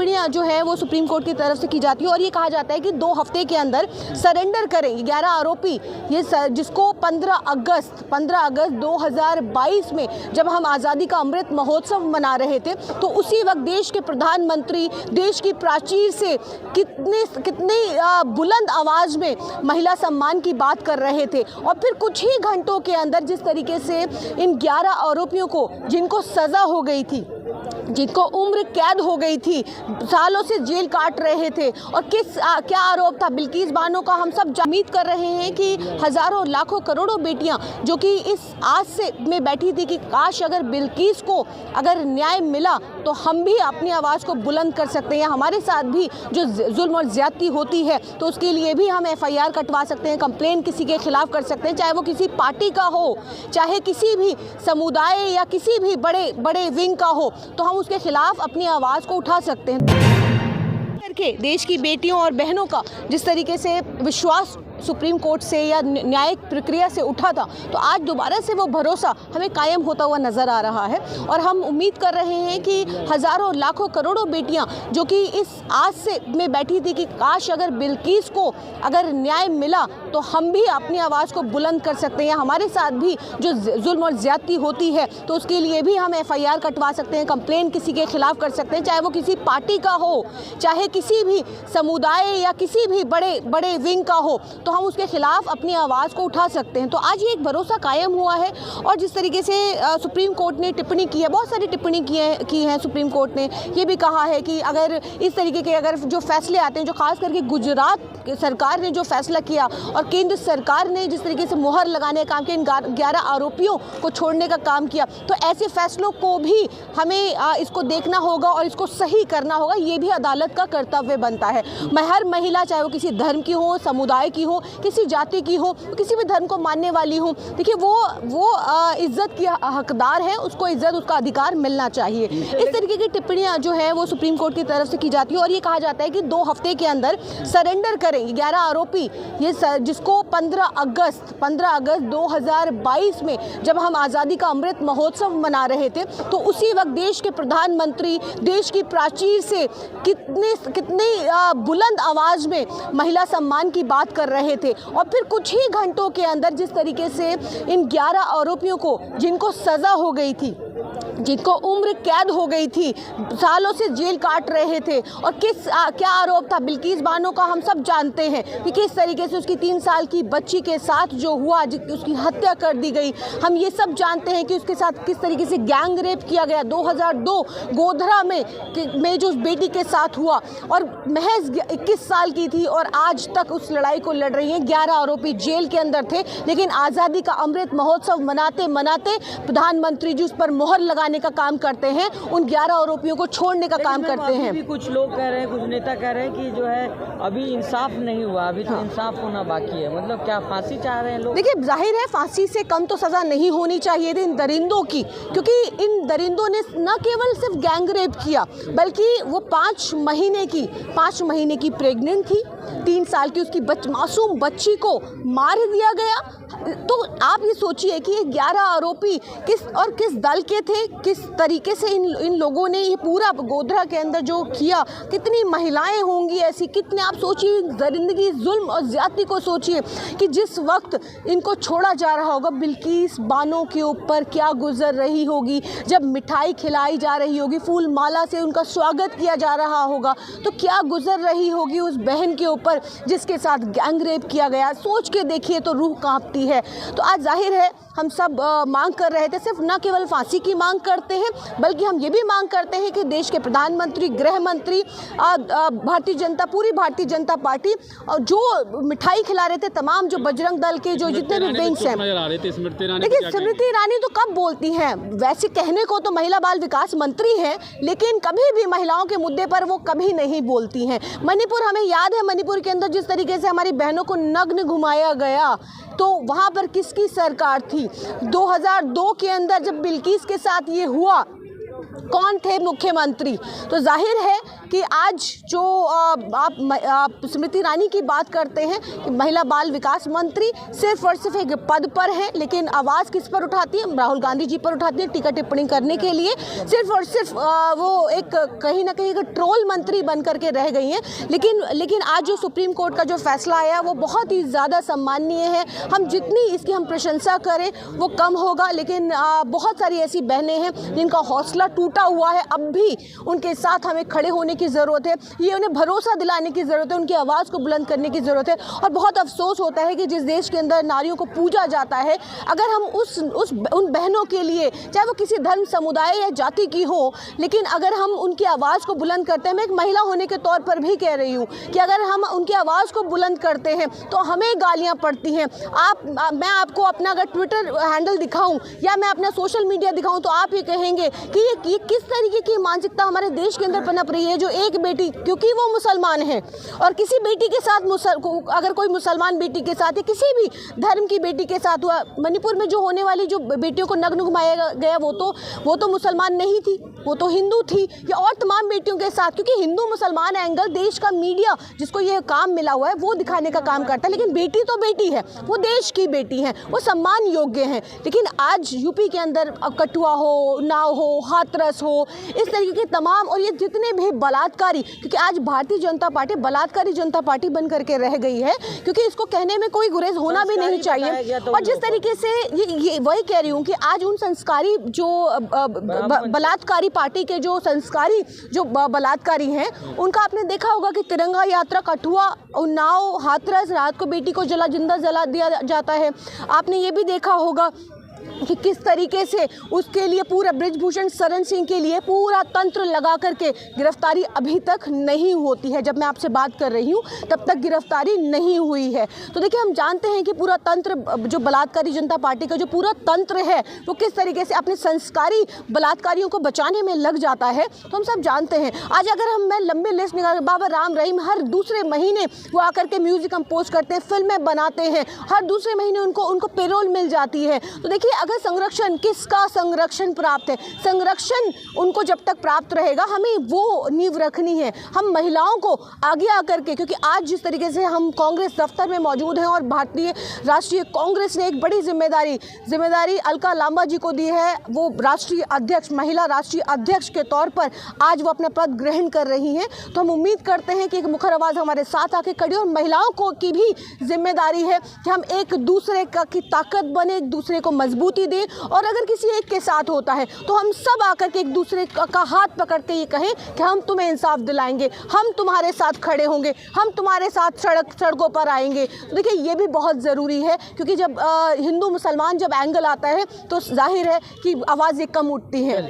टिप्पणियां जो है वो सुप्रीम कोर्ट की तरफ से की जाती है और ये कहा जाता है कि 2 हफ्ते के अंदर सरेंडर करें 11 आरोपी, ये जिसको 15 अगस्त 2022 में जब हम आज़ादी का अमृत महोत्सव मना रहे थे तो उसी वक्त देश के प्रधानमंत्री देश की प्राचीर से कितने बुलंद आवाज़ में महिला सम्मान की बात कर रहे थे और फिर कुछ ही घंटों के अंदर जिस तरीके से इन 11 आरोपियों को, जिनको सज़ा हो गई थी, जिनको उम्र कैद हो गई थी, सालों से जेल काट रहे थे और क्या आरोप था बिल्किस बानो का, हम सब उम्मीद कर रहे हैं कि हज़ारों लाखों करोड़ों बेटियां जो कि इस आस से में बैठी थी कि काश अगर बिल्किस को अगर न्याय मिला तो हम भी अपनी आवाज़ को बुलंद कर सकते हैं, हमारे साथ भी जो जुल्म और ज़्यादती होती है तो उसके लिए भी हम FIR कटवा सकते हैं, कंप्लेन किसी के खिलाफ कर सकते हैं, चाहे वो किसी पार्टी का हो, चाहे किसी भी समुदाय या किसी भी बड़े विंग का हो, तो हम उसके खिलाफ अपनी आवाज़ को उठा सकते हैं। करके देश की बेटियों और बहनों का जिस तरीके से विश्वास सुप्रीम कोर्ट से या न्यायिक प्रक्रिया से उठा था, तो आज दोबारा से वो भरोसा हमें कायम होता हुआ नज़र आ रहा है और हम उम्मीद कर रहे हैं कि हज़ारों लाखों करोड़ों बेटियां जो कि इस आस से में बैठी थी कि काश अगर बिल्किस को अगर न्याय मिला तो हम भी अपनी आवाज़ को बुलंद कर सकते हैं, हमारे साथ भी जो जुल्म और ज़्यादती होती है तो उसके लिए भी हम FIR कटवा सकते हैं, कंप्लेन किसी के खिलाफ कर सकते हैं, चाहे वो किसी पार्टी का हो, चाहे किसी भी समुदाय या किसी भी बड़े विंग का हो, तो हम उसके खिलाफ अपनी आवाज़ को उठा सकते हैं। तो आज ये एक भरोसा कायम हुआ है और जिस तरीके से सुप्रीम कोर्ट ने टिप्पणी की है, बहुत सारी टिप्पणी की है सुप्रीम कोर्ट ने ये भी कहा है कि अगर इस तरीके के अगर जो फैसले आते हैं, जो खास करके गुजरात सरकार ने जो फैसला किया और केंद्र सरकार ने जिस तरीके से मुहर लगाने का काम किया, इन 11 आरोपियों को छोड़ने का काम किया, तो ऐसे फैसलों को भी हमें इसको देखना होगा और इसको सही करना होगा, ये भी अदालत का कर्तव्य बनता है। हर महिला, चाहे वो किसी धर्म की हो, समुदाय की हो, किसी जाति की हो, किसी भी धर्म को मानने वाली हो, देखिए वो इज्जत की हकदार है, उसको इज्जत, उसका अधिकार मिलना चाहिए। इस तरीके की टिप्पणियां जो है वो सुप्रीम कोर्ट की तरफ से की जाती है और ये कहा जाता है कि 2 हफ्ते के अंदर सरेंडर करें 11 आरोपी, ये जिसको 15 अगस्त 2022 में जब हम आज़ादी का अमृत महोत्सव मना रहे थे तो उसी वक्त देश के प्रधानमंत्री देश की प्राचीर से कितने बुलंद आवाज़ में महिला सम्मान की बात कर रहे थे और फिर कुछ ही घंटों के अंदर जिस तरीके से इन 11 आरोपियों को, जिनको सज़ा हो गई थी, जिनको उम्र कैद हो गई थी, सालों से जेल काट रहे थे और क्या आरोप था बिल्किस बानो का, हम सब जानते हैं कि किस तरीके से उसकी 3 साल की बच्ची के साथ जो हुआ, उसकी हत्या कर दी गई, हम ये सब जानते हैं कि उसके साथ किस तरीके से गैंग रेप किया गया 2002 गोधरा में जो उस बेटी के साथ हुआ और महज 21 साल की थी और आज तक उस लड़ाई को लड़ रही हैं। 11 आरोपी जेल के अंदर थे, लेकिन आज़ादी का अमृत महोत्सव मनाते मनाते प्रधानमंत्री जी उस पर मोहर लगाने का काम करते हैं, उन 11 आरोपियों को छोड़ने का काम करते हैं। भी कुछ लोग कह रहे हैं, कुछ नेता कह रहे हैं कि जो है अभी इंसाफ नहीं हुआ, अभी तो इंसाफ होना बाकी है, मतलब क्या फांसी चाह रहे हैं लोग? देखिए, जाहिर है फांसी से कम तो सज़ा नहीं होनी चाहिए थी इन दरिंदों की, क्योंकि इन दरिंदों ने न केवल सिर्फ गैंग रेप किया बल्कि वो 5 महीने की प्रेग्नेंट थी, 3 साल की उसकी मासूम बच्ची को मार दिया गया। तो आप ये सोचिए कि ये 11 आरोपी किस दल के थे, किस तरीके से इन लोगों ने ये पूरा गोधरा के अंदर जो किया, कितनी महिलाएं होंगी ऐसी, कितने, आप सोचिए दरिंदगी, जुल्म और ज़्यादती को सोचिए कि जिस वक्त इनको छोड़ा जा रहा होगा, बिल्किस बानो के ऊपर क्या गुजर रही होगी, जब मिठाई खिलाई जा रही होगी, फूल माला से उनका स्वागत किया जा रहा होगा, तो क्या गुजर रही होगी उस बहन के ऊपर जिसके साथ गैंग रेप किया गया। सोच के देखिए तो रूह कांपती है। तो आज जाहिर है हम सब मांग कर रहे थे, सिर्फ न केवल फांसी की मांग करते हैं बल्कि हम ये भी मांग करते हैं कि देश के प्रधानमंत्री, गृह मंत्री, पूरी भारतीय जनता पार्टी और जो मिठाई खिला रहे थे, तमाम जो बजरंग दल के जो जितने भी विंग्स हैं, देखिए स्मृति ईरानी तो कब बोलती हैं, वैसे कहने को तो महिला बाल विकास मंत्री हैं, लेकिन कभी भी महिलाओं के मुद्दे पर वो कभी नहीं बोलती हैं। मणिपुर, हमें याद है मणिपुर के अंदर जिस तरीके से हमारी बहनों को नग्न घुमाया गया, तो वहाँ पर किसकी सरकार थी? 2002 के अंदर जब बिल्किस के साथ ये हुआ, कौन थे मुख्यमंत्री? तो जाहिर है कि आज जो आप स्मृति ईरानी की बात करते हैं कि महिला बाल विकास मंत्री सिर्फ और सिर्फ एक पद पर है, लेकिन आवाज़ किस पर उठाती है? राहुल गांधी जी पर उठाती है, टीका टिप्पणी करने के लिए। सिर्फ और सिर्फ वो एक कहीं ना कहीं एक ट्रोल मंत्री बन करके रह गई हैं। लेकिन आज जो सुप्रीम कोर्ट का जो फैसला आया वो बहुत ही ज़्यादा सम्माननीय है। हम जितनी इसकी हम प्रशंसा करें वो कम होगा। लेकिन बहुत सारी ऐसी बहनें हैं जिनका हौसला टूटा हुआ है, अब भी उनके साथ हमें खड़े होने की ज़रूरत है। ये उन्हें भरोसा दिलाने की ज़रूरत है, उनकी आवाज़ को बुलंद करने की ज़रूरत है। और बहुत अफसोस होता है कि जिस देश के अंदर नारियों को पूजा जाता है, अगर हम उन बहनों के लिए, चाहे वो किसी धर्म, समुदाय या जाति की हो, लेकिन अगर हम उनकी आवाज़ को बुलंद करते हैं, मैं एक महिला होने के तौर पर भी कह रही हूँ कि अगर हम उनकी आवाज़ को बुलंद करते हैं तो हमें गालियाँ पड़ती हैं। मैं आपको अपना अगर ट्विटर हैंडल दिखाऊं या मैं अपना सोशल मीडिया दिखाऊं तो आप ये कहेंगे कि ये किस तरीके की मानसिकता हमारे देश के अंदर पनप रही है, जो एक बेटी, क्योंकि वो मुसलमान है और किसी बेटी के साथ अगर कोई मुसलमान बेटी के साथ या किसी भी धर्म की बेटी के साथ हुआ, मणिपुर में जो होने वाली जो बेटियों को नग्न घुमाया गया वो तो मुसलमान नहीं थी, वो तो हिंदू थी, या और तमाम बेटियों के साथ, क्योंकि हिंदू मुसलमान एंगल देश का मीडिया जिसको ये काम मिला हुआ है वो दिखाने का काम करता है। लेकिन बेटी तो बेटी है, वो देश की बेटी है, वो सम्मान योग्य है। लेकिन आज यूपी के अंदर कठुआ हो, उन्नाव हो, हाथरस हो, इस तरीके के तमाम, और ये जितने भी बलात्कारी, क्योंकि आज भारतीय जनता पार्टी बलात्कारी जनता पार्टी बन करके रह गई है, क्योंकि इसको कहने में कोई गुरेज होना भी नहीं चाहिए। और जिस तरीके से ये वही कह रही हूँ कि आज उन संस्कारी जो बलात्कारी पार्टी के जो संस्कारी जो बलात्कारी हैं, उनका आपने देखा होगा कि तिरंगा यात्रा कठुआ, उन्नाव, हाथरस, रात को बेटी को जिंदा जला दिया जाता है। आपने ये भी देखा होगा कि किस तरीके से उसके लिए पूरा बृजभूषण शरण सिंह के लिए पूरा तंत्र लगा करके गिरफ्तारी अभी तक नहीं होती है। जब मैं आपसे बात कर रही हूँ तब तक गिरफ्तारी नहीं हुई है। तो देखिए, हम जानते हैं कि पूरा तंत्र, जो बलात्कारी जनता पार्टी का जो पूरा तंत्र है, वो किस तरीके से अपने संस्कारी बलात्कारियों को बचाने में लग जाता है। तो हम सब जानते हैं। आज अगर मैं लंबे लिस्ट निकाल, बाबा राम रहीम हर दूसरे महीने वो आकर के म्यूजिक कंपोज करते हैं, फिल्में बनाते हैं, हर दूसरे महीने उनको पेरोल मिल जाती है। तो देखिए, अगर संरक्षण, किसका संरक्षण प्राप्त है, संरक्षण उनको जब तक प्राप्त रहेगा, हमें वो नींव रखनी है। हम महिलाओं को आगे आकर के, क्योंकि आज जिस तरीके से हम कांग्रेस दफ्तर में मौजूद हैं और भारतीय राष्ट्रीय कांग्रेस ने एक बड़ी जिम्मेदारी अलका लांबा जी को दी है, वो राष्ट्रीय अध्यक्ष, महिला राष्ट्रीय अध्यक्ष के तौर पर आज वो अपना पद ग्रहण कर रही हैं। तो हम उम्मीद करते हैं कि एक मुखर आवाज़ हमारे साथ आके खड़ी हो। और महिलाओं को की भी जिम्मेदारी है कि हम एक दूसरे की ताकत बने, एक दूसरे को मजबूती दें। और अगर किसी एक के साथ होता है तो हम सब आकर के एक दूसरे का हाथ पकड़ के ये कहें कि हम तुम्हें इंसाफ दिलाएंगे, हम तुम्हारे साथ खड़े होंगे, हम तुम्हारे साथ सड़कों पर आएंगे। तो देखिए, ये भी बहुत ज़रूरी है, क्योंकि जब हिंदू मुसलमान जब एंगल आता है तो जाहिर है कि आवाज़ कम उठती है।